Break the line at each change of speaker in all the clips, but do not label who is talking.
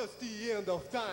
was the end of time.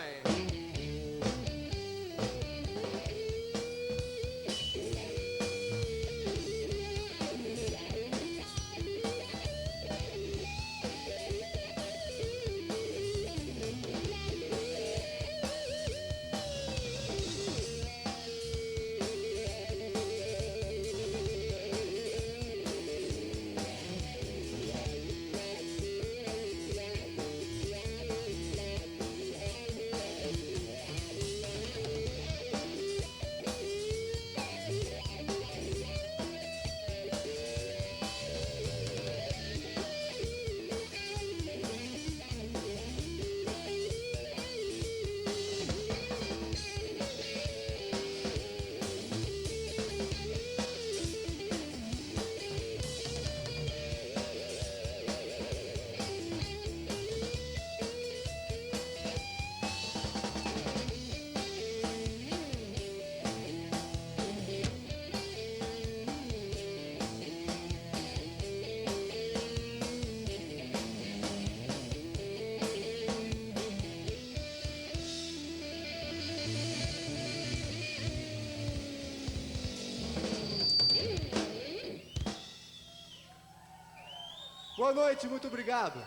Boa noite, muito obrigado.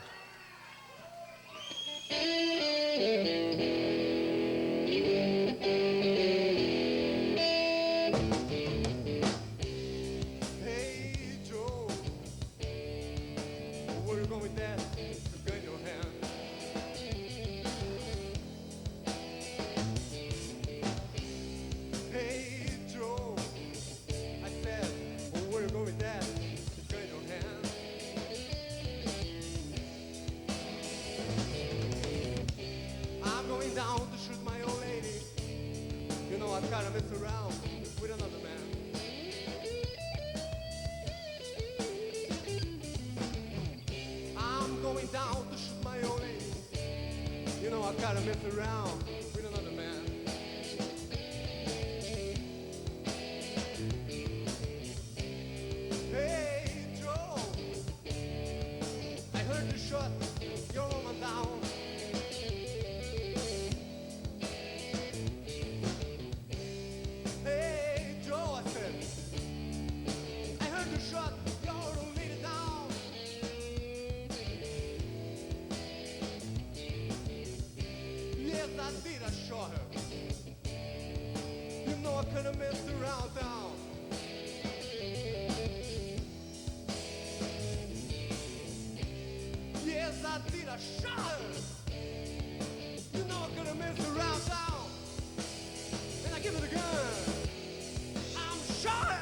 Hey Joe, where you going with that gun in your hand? Hey Joe, I said, where you going with that gun in your hand? I'm going down to shoot my old lady. You know I've gotta mess around with another man. I'm going down to shoot my old lady. You know I've gotta mess around with another man. Hey Joe, I heard you shot your woman down. Hey Joe, I said, I heard you shot your old lady down. Yes, I did, I shot her. You know I could've messed around down. Yes, I did, I shot her. You know I could've messed around down. And I give her the gun. I'm shot her.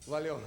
Valeu.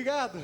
Obrigado.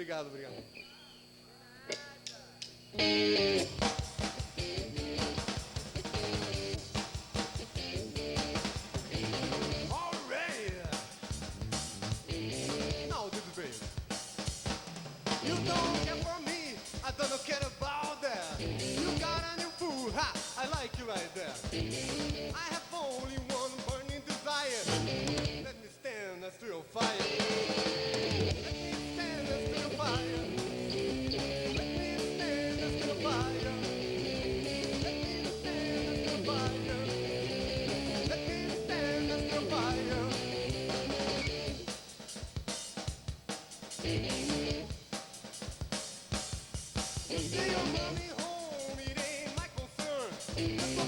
Obrigado, obrigado. Alright. Now, this is baby. You don't care for me, I don't care about that. You got a new fool, ha, I like you right there. I have only one burning desire. Let me stand next to your fire. Let me stand next to your fire. Let me stand next to your fire. Let me stand next to your fire. Let me stand next to your fire. See your mommy home, it ain't my concern. Just